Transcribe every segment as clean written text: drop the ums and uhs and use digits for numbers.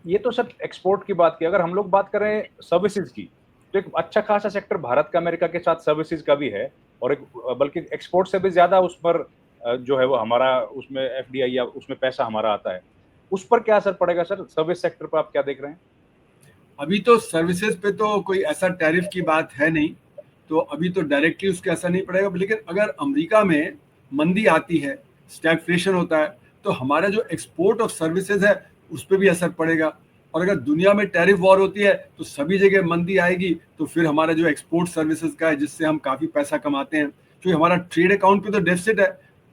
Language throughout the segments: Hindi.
ये तो सर एक्सपोर्ट की बात की। अगर हम लोग बात करें सर्विसेज की, तो एक अच्छा खासा सेक्टर भारत का अमेरिका के साथ सर्विसेज का भी है, और एक बल्कि एक्सपोर्ट से भी ज्यादा उस पर जो है वो हमारा उसमें एफडीआई या उसमें पैसा हमारा आता है। उस पर क्या असर पड़ेगा सर? सर्विस सेक्टर पर आप क्या देख रहे हैं? अभी तो सर्विसेज पे तो कोई ऐसा टैरिफ की बात है नहीं, तो अभी तो डायरेक्टली उसका असर नहीं पड़ेगा। लेकिन अगर अमेरिका में मंदी आती है, स्टैगफ्लेशन होता है, तो हमारा जो एक्सपोर्ट ऑफ सर्विसेज है उस पर भी असर पड़ेगा। और अगर दुनिया में टैरिफ वॉर होती है तो सभी जगह मंदी आएगी, तो फिर हमारा जो एक्सपोर्ट सर्विसेज का है, जिससे हम काफ़ी पैसा कमाते हैं, क्योंकि हमारा ट्रेड अकाउंट पे तो डेफिसिट है,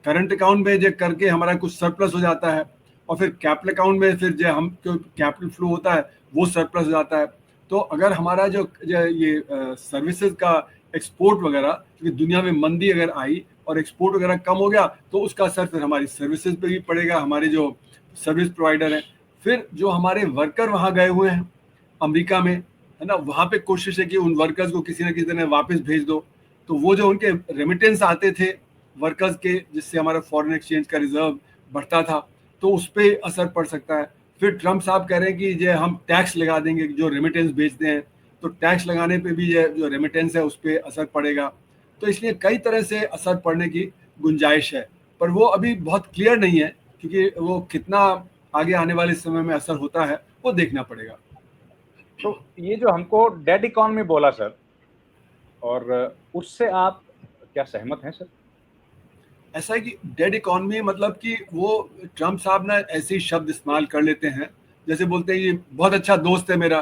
करंट अकाउंट में जो करके हमारा कुछ सरप्लस हो जाता है, और फिर कैपिटल अकाउंट में फिर जो हम जो कैपिटल फ्लो होता है वो सरप्लस हो जाता है। तो अगर हमारा जो ये सर्विसेज का एक्सपोर्ट वगैरह, क्योंकि दुनिया में मंदी अगर आई और एक्सपोर्ट वगैरह कम हो गया, तो उसका असर फिर हमारी सर्विसेज पे भी पड़ेगा, हमारे जो सर्विस प्रोवाइडर हैं। फिर जो हमारे वर्कर वहाँ गए हुए हैं अमेरिका में, है ना, वहाँ पे कोशिश है कि उन वर्कर्स को किसी न किसी तरह वापस भेज दो। तो वो जो उनके रेमिटेंस आते थे वर्कर्स के, जिससे हमारा फॉरेन एक्सचेंज का रिजर्व बढ़ता था, तो उस पर असर पड़ सकता है। फिर ट्रम्प साहब कह रहे हैं कि जो हम टैक्स लगा देंगे जो रेमिटेंस भेजते हैं, तो टैक्स लगाने पे भी जो रेमिटेंस है उस पर असर पड़ेगा। तो इसलिए कई तरह से असर पड़ने की गुंजाइश है, पर वो अभी बहुत क्लियर नहीं है, क्योंकि वो कितना आगे आने वाले समय में असर होता है वो देखना पड़ेगा। तो ये जो हमको डेड इकोनॉमी बोला सर, और उससे आप क्या सहमत हैं सर? ऐसा है कि डेड इकोनॉमी मतलब कि वो ट्रम्प साहब ना ऐसे ही शब्द इस्तेमाल कर लेते हैं, जैसे बोलते हैं ये बहुत अच्छा दोस्त है मेरा,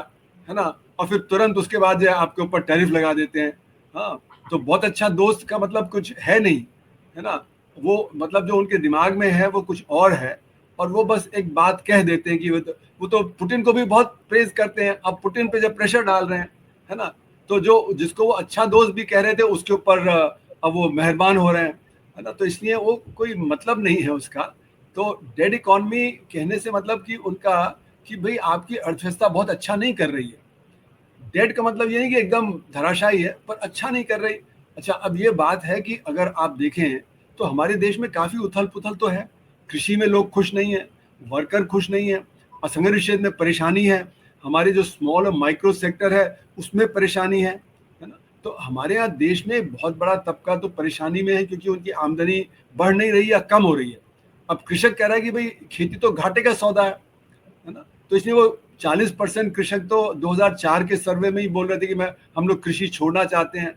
है ना, और फिर तुरंत उसके बाद जो है आपके ऊपर टैरिफ लगा देते हैं। हाँ, तो बहुत अच्छा दोस्त का मतलब कुछ है नहीं, है ना, वो मतलब जो उनके दिमाग में है वो कुछ और है, और वो बस एक बात कह देते हैं कि वो तो पुतिन को भी बहुत प्रेज करते हैं, अब पुतिन पे जब प्रेशर डाल रहे हैं, है ना, तो जो जिसको वो अच्छा दोस्त भी कह रहे थे उसके ऊपर अब वो मेहरबान हो रहे हैं, है ना, तो इसलिए वो कोई मतलब नहीं है उसका। तो डेड इकोनॉमी कहने से मतलब कि उनका कि भाई आपकी अर्थव्यवस्था बहुत अच्छा नहीं कर रही है। डेड का मतलब ये नहीं कि एकदम धराशायी है, पर अच्छा नहीं कर रही। अच्छा, अब ये बात है कि अगर आप देखें तो हमारे देश में काफ़ी उथल पुथल तो है, कृषि में लोग खुश नहीं है, वर्कर खुश नहीं है, असंगठित क्षेत्र में परेशानी है, हमारे जो स्मॉल और माइक्रो सेक्टर है उसमें परेशानी है ना। तो हमारे यहाँ देश में बहुत बड़ा तबका तो परेशानी में है, क्योंकि उनकी आमदनी बढ़ नहीं रही या कम हो रही है। अब कृषक कह रहा है कि भाई खेती तो घाटे का सौदा है ना, तो इसलिए वो 40% कृषक तो 2004 के सर्वे में ही बोल रहे थे कि हम लोग कृषि छोड़ना चाहते हैं।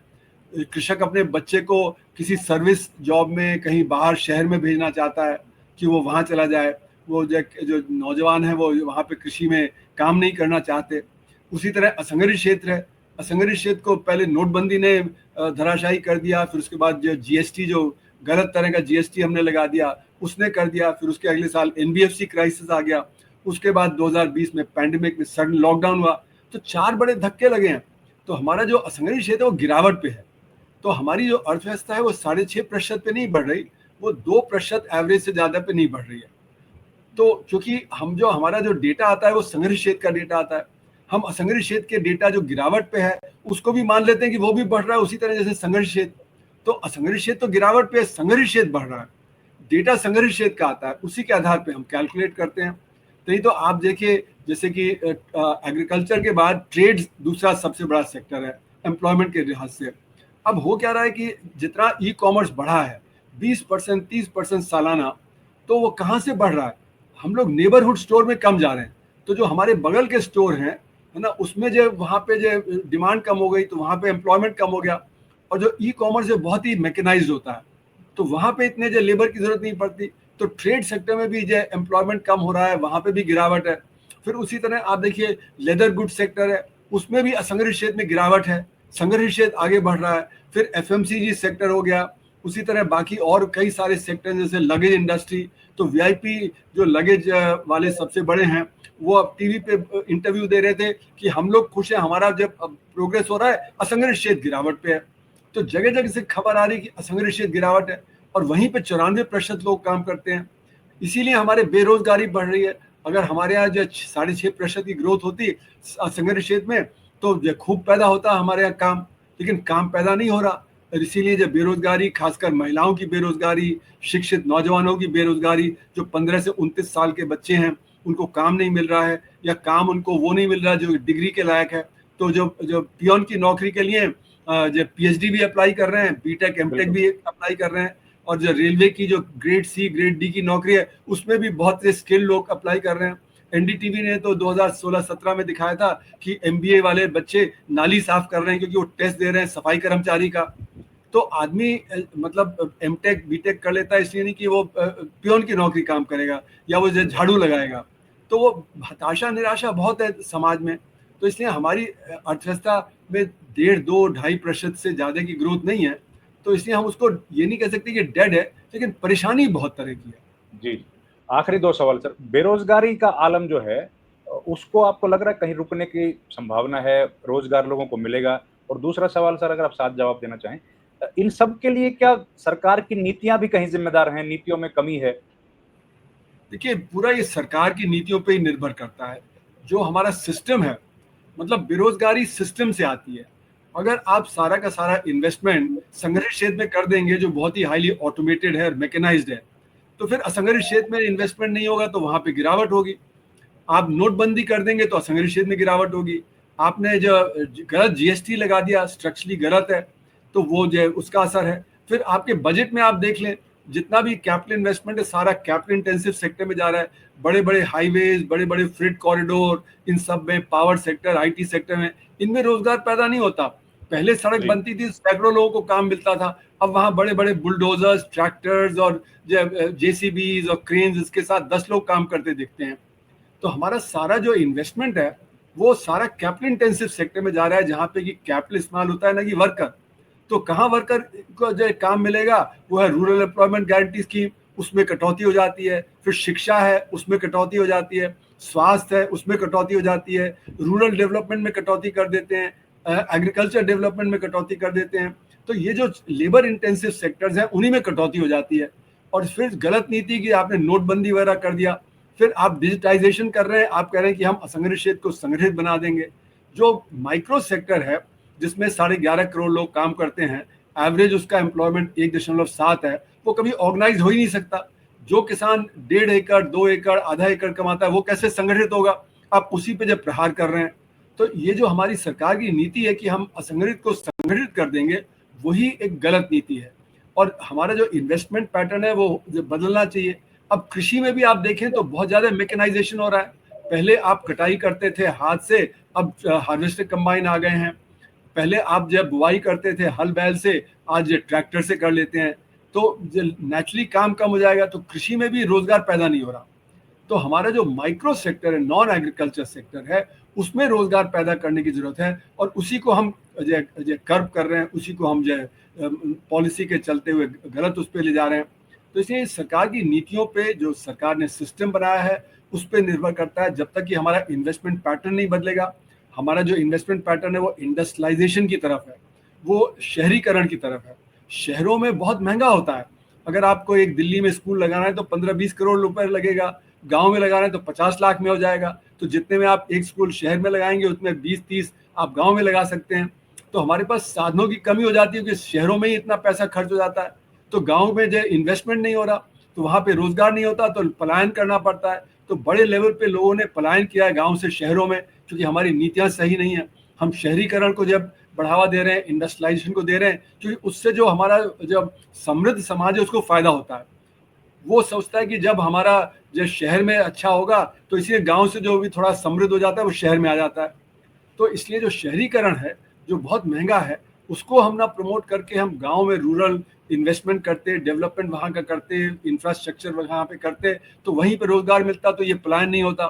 कृषक अपने बच्चे को किसी सर्विस जॉब में कहीं बाहर शहर में भेजना चाहता है कि वो वहाँ चला जाए। वो जो नौजवान है वो वहाँ पे कृषि में काम नहीं करना चाहते। उसी तरह असंगठित क्षेत्र है, असंगठित क्षेत्र को पहले नोटबंदी ने धराशायी कर दिया, फिर उसके बाद जो जीएसटी, जो गलत तरह का जीएसटी हमने लगा दिया, उसने कर दिया। फिर उसके अगले साल एनबीएफसी क्राइसिस आ गया, उसके बाद 2020 में पैंडेमिक में सडन लॉकडाउन हुआ, तो 4 बड़े धक्के लगे हैं। तो हमारा जो असंगठित क्षेत्र है वो गिरावट पे है। तो हमारी जो अर्थव्यवस्था है वो 6.5% पे नहीं बढ़ रही, वो 2% एवरेज से ज़्यादा पे नहीं बढ़ रही है। तो क्योंकि हमारा जो डेटा आता है वो संगठित क्षेत्र का डेटा आता है, हम असंगठित क्षेत्र के डेटा जो गिरावट पे है उसको भी मान लेते हैं कि वो भी बढ़ रहा है उसी तरह जैसे संगठित क्षेत्र। तो असंगठित क्षेत्र तो गिरावट पे है, संगठित क्षेत्र बढ़ रहा है। डेटा संगठित क्षेत्र का आता है, उसी के आधार पे हम कैलकुलेट करते हैं। तो ये तो आप देखिए, जैसे कि एग्रीकल्चर के बाद ट्रेड दूसरा सबसे बड़ा सेक्टर है एम्प्लॉयमेंट के लिहाज से। अब हो क्या रहा है कि जितना ई कॉमर्स बढ़ा है 20% 30% सालाना, तो वो कहाँ से बढ़ रहा है, हम लोग नेबरहुड स्टोर में कम जा रहे हैं। तो जो हमारे बगल के स्टोर हैं, है ना, उसमें जो वहाँ पे जो डिमांड कम हो गई तो वहाँ पे एम्प्लॉयमेंट कम हो गया। और जो ई कॉमर्स जो बहुत ही मैकेनाइज्ड होता है, तो वहाँ पे इतने जो लेबर की जरूरत नहीं पड़ती। तो ट्रेड सेक्टर में भी जो एम्प्लॉयमेंट कम हो रहा है, वहाँ पे भी गिरावट है। फिर उसी तरह आप देखिए लेदर गुड सेक्टर है, उसमें भी असंगठित क्षेत्र में गिरावट है, संगठित क्षेत्र आगे बढ़ रहा है। फिर एफएमसीजी सेक्टर हो गया, उसी तरह बाकी और कई सारे सेक्टर जैसे लगेज इंडस्ट्री। तो वीआईपी जो लगेज वाले सबसे बड़े हैं, वो अब टीवी पे इंटरव्यू दे रहे थे कि हम लोग खुश हैं, हमारा जब प्रोग्रेस हो रहा है, असंगठित क्षेत्र गिरावट पे है। तो जगह जगह से खबर आ रही कि असंगठित क्षेत्र गिरावट है, और वहीं पे 94% लोग काम करते हैं। इसीलिए हमारे बेरोजगारी बढ़ रही है। अगर हमारे यहाँ जो 6.5% की ग्रोथ होती असंगठित क्षेत्र में, तो जो खूब पैदा होता हमारे यहाँ काम, लेकिन काम पैदा नहीं हो रहा। इसीलिए जो बेरोजगारी, खासकर महिलाओं की बेरोजगारी, शिक्षित नौजवानों की बेरोजगारी, जो 15 से 29 साल के बच्चे हैं उनको काम नहीं मिल रहा है, या काम उनको वो नहीं मिल रहा जो डिग्री के लायक है। तो जो जो पियोन की नौकरी के लिए जो पीएचडी भी अप्लाई कर रहे हैं, बीटेक एमटेक भी अप्लाई कर रहे हैं, और जो रेलवे की जो ग्रेड सी ग्रेड डी की नौकरी है उसमें भी बहुत से स्किल्ड लोग अप्लाई कर रहे हैं। एनडीटीवी ने तो 2016-17 में दिखाया था कि एमबीए वाले बच्चे नाली साफ कर रहे हैं क्योंकि वो टेस्ट दे रहे हैं सफाई कर्मचारी का। तो आदमी मतलब एमटेक बीटेक कर लेता है इसलिए नहीं कि वो पियोन की नौकरी काम करेगा या वो झाड़ू लगाएगा। तो वो हताशा निराशा बहुत है समाज में। तो इसलिए हमारी अर्थव्यवस्था में 1.5-2-2.5% से ज़्यादा की ग्रोथ नहीं है। तो इसलिए हम उसको ये नहीं कह सकते कि डेड है, लेकिन परेशानी बहुत तरह की है। जी, आखिरी 2 सवाल सर। बेरोजगारी का आलम जो है उसको आपको लग रहा है कहीं रुकने की संभावना है, रोजगार लोगों को मिलेगा? और दूसरा सवाल सर, अगर आप साथ जवाब देना चाहें, इन सब के लिए क्या सरकार की नीतियां भी कहीं जिम्मेदार हैं, नीतियों में कमी है? देखिए, पूरा ये सरकार की नीतियों पे ही निर्भर करता है। जो हमारा सिस्टम है, मतलब बेरोजगारी सिस्टम से आती है। अगर आप सारा का सारा इन्वेस्टमेंट संगठित क्षेत्र में कर देंगे जो बहुत ही हाईली ऑटोमेटेड है और मैकेनाइज्ड है, तो फिर असंगठित क्षेत्र में इन्वेस्टमेंट नहीं होगा तो वहां पे गिरावट होगी। आप नोटबंदी कर देंगे तो असंगठित क्षेत्र में गिरावट होगी। आपने जो गलत जीएसटी लगा दिया, स्ट्रक्चरली गलत है, तो वो जो है उसका असर है। फिर आपके बजट में आप देख लें, जितना भी कैपिटल इन्वेस्टमेंट है सारा कैपिटल इंटेंसिव सेक्टर में जा रहा है। बड़े बड़े हाईवेज, बड़े बड़े फ्रेट कॉरिडोर, इन सब में, पावर सेक्टर, आईटी सेक्टर में, इनमें रोजगार पैदा नहीं होता। पहले सड़क बनती थी, सैकड़ों लोगों को काम मिलता था। अब वहां बड़े बड़े बुलडोजर्स, ट्रैक्टर्स और जेसीबीज और क्रेन्स, इसके साथ 10 लोग काम करते दिखते हैं। तो हमारा सारा जो इन्वेस्टमेंट है वो सारा कैपिटल इंटेंसिव सेक्टर में जा रहा है, जहां पे कि कैपिटल इस्तेमाल होता है ना कि वर्कर। तो कहाँ वर्कर को जो काम मिलेगा, वो है रूरल एम्प्लॉयमेंट गारंटी स्कीम, उसमें कटौती हो जाती है। फिर शिक्षा है, उसमें कटौती हो जाती है। स्वास्थ्य है, उसमें कटौती हो जाती है। रूरल डेवलपमेंट में कटौती कर देते हैं, एग्रीकल्चर डेवलपमेंट में कटौती कर देते हैं। तो ये जो लेबर इंटेंसिव सेक्टर्स हैं उन्हीं में कटौती हो जाती है। और फिर गलत नीति की आपने नोटबंदी वगैरह कर दिया, फिर आप डिजिटाइजेशन कर रहे हैं, आप कह रहे हैं कि हम असंगठित क्षेत्र को संगठित बना देंगे। जो माइक्रो सेक्टर है जिसमें 11.5 करोड़ लोग काम करते हैं, एवरेज उसका एम्प्लॉयमेंट 1.7 है, वो कभी ऑर्गेनाइज हो ही नहीं सकता। जो किसान 1.5 एकड़, 2 एकड़, आधा एकड़ कमाता है, वो कैसे संगठित होगा? आप उसी पे जब प्रहार कर रहे हैं। तो ये जो हमारी सरकार की नीति है कि हम असंगठित को संगठित कर देंगे, वही एक गलत नीति है। और हमारा जो इन्वेस्टमेंट पैटर्न है वो बदलना चाहिए। अब कृषि में भी आप देखें तो बहुत ज्यादा मैकेनाइजेशन हो रहा है। पहले आप कटाई करते थे हाथ से, अब हार्वेस्टर कंबाइन आ गए हैं। पहले आप जब बुआई करते थे हल बैल से, आज ट्रैक्टर से कर लेते हैं। तो नेचुरली काम कम हो जाएगा, तो कृषि में भी रोजगार पैदा नहीं हो रहा। तो हमारा जो माइक्रो सेक्टर है, नॉन एग्रीकल्चर सेक्टर है, उसमें रोजगार पैदा करने की जरूरत है। और उसी को हम कर्व कर रहे हैं, उसी को हम पॉलिसी के चलते हुए गलत उस पर ले जा रहे हैं। तो इसलिए सरकार की नीतियों पे, जो सरकार ने सिस्टम बनाया है, उस पर निर्भर करता है। जब तक कि हमारा इन्वेस्टमेंट पैटर्न नहीं बदलेगा, हमारा जो इन्वेस्टमेंट पैटर्न है वो इंडस्ट्रियलाइजेशन की तरफ है, वो शहरीकरण की तरफ है। शहरों में बहुत महंगा होता है। अगर आपको एक दिल्ली में स्कूल लगाना है तो 15-20 करोड़ रुपए लगेगा, गांव में लगाना है तो 50 लाख में हो जाएगा। तो जितने में आप एक स्कूल शहर में लगाएंगे उतने 20-30 आप गांव में लगा सकते हैं। तो हमारे पास साधनों की कमी हो जाती है कि शहरों में ही इतना पैसा खर्च हो जाता है, तो गांव में जो इन्वेस्टमेंट नहीं हो रहा, तो वहां पे रोजगार नहीं होता, तो पलायन करना पड़ता है। तो बड़े लेवल पे लोगों ने पलायन किया है गांव से शहरों में, क्योंकि हमारी नीतियां सही नहीं है। हम शहरीकरण को जब बढ़ावा दे रहे हैं, इंडस्ट्रियलाइजेशन को दे रहे हैं, क्योंकि उससे जो हमारा जब समृद्ध समाज है उसको फायदा होता है। वो सोचता है कि जब हमारा जो शहर में अच्छा होगा तो इसलिए गांव से जो भी थोड़ा समृद्ध हो जाता है वो शहर में आ जाता है। तो इसलिए जो शहरीकरण है, जो बहुत महंगा है, उसको हम ना प्रमोट करके हम गांव में रूरल इन्वेस्टमेंट करते, डेवलपमेंट वहाँ का करते, इंफ्रास्ट्रक्चर वहाँ पे करते, तो वहीं पे रोजगार मिलता, तो ये प्लान नहीं होता।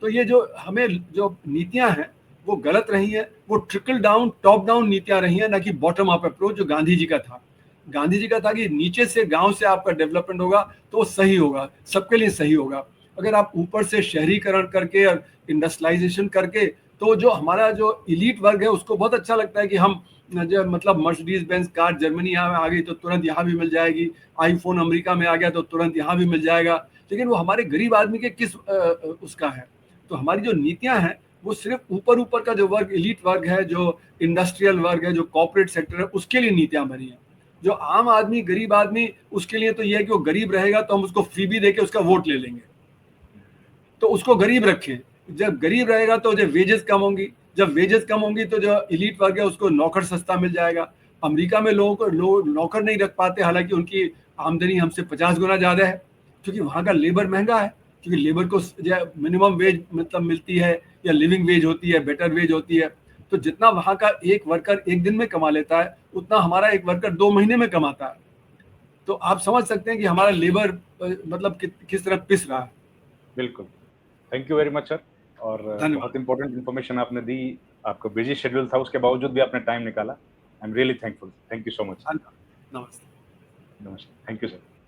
तो ये जो हमें जो नीतियां हैं वो गलत रही हैं। वो ट्रिकल डाउन, टॉप डाउन नीतियां रही हैं, ना कि बॉटम अप अप्रोच जो गांधी जी का था। गांधी जी का था कि नीचे से, गांव से आपका डेवलपमेंट होगा तो वो सही होगा, सबके लिए सही होगा। अगर आप ऊपर से शहरीकरण करके और इंडस्ट्रियलाइजेशन करके, तो जो हमारा जो इलीट वर्ग है उसको बहुत अच्छा लगता है कि हम जो मतलब मर्सिडीज बेंज कार जर्मनी यहाँ आ गई तो तुरंत यहाँ भी मिल जाएगी, आईफोन अमेरिका में आ गया तो तुरंत यहाँ भी मिल जाएगा। लेकिन वो हमारे गरीब आदमी के किस उसका है। तो हमारी जो नीतियां हैं वो सिर्फ ऊपर ऊपर का जो वर्ग, इलीट वर्ग है, जो इंडस्ट्रियल वर्ग है, जो कॉर्पोरेट सेक्टर है, उसके लिए नीतियां बनी है। जो आम आदमी, गरीब आदमी, उसके लिए तो ये है कि वो गरीब रहेगा तो हम उसको फ्रीबी देके उसका वोट ले लेंगे। तो उसको गरीब रखें। जब गरीब रहेगा तो जो वेजेस कम होंगी, जब वेजेस कम होंगी तो जो इलीट वर्ग है उसको नौकर सस्ता मिल जाएगा। अमेरिका में लोगों को नौकर नहीं रख पाते, हालांकि उनकी आमदनी हमसे 50 गुना ज़्यादा है, क्योंकि वहाँ का लेबर महंगा है, क्योंकि लेबर को मिनिमम वेज मतलब मिलती है या लिविंग वेज होती है, बेटर वेज होती है। तो जितना वहाँ का एक वर्कर एक दिन में कमा लेता है, उतना हमारा एक वर्कर 2 महीने में कमाता है। तो आप समझ सकते हैं कि हमारा लेबर मतलब किस तरह पिस रहा है। बिल्कुल, thank you very much sir. और धन्यवाद। बहुत इंपॉर्टेंट इन्फॉर्मेशन आपने दी, आपका बिजी शेड्यूल था, उसके बावजूद भी आपने टाइम निकाला। I am really thankful, thank you so much. धन्यवाद। नमस्ते। नमस्ते, थैंक यू सर।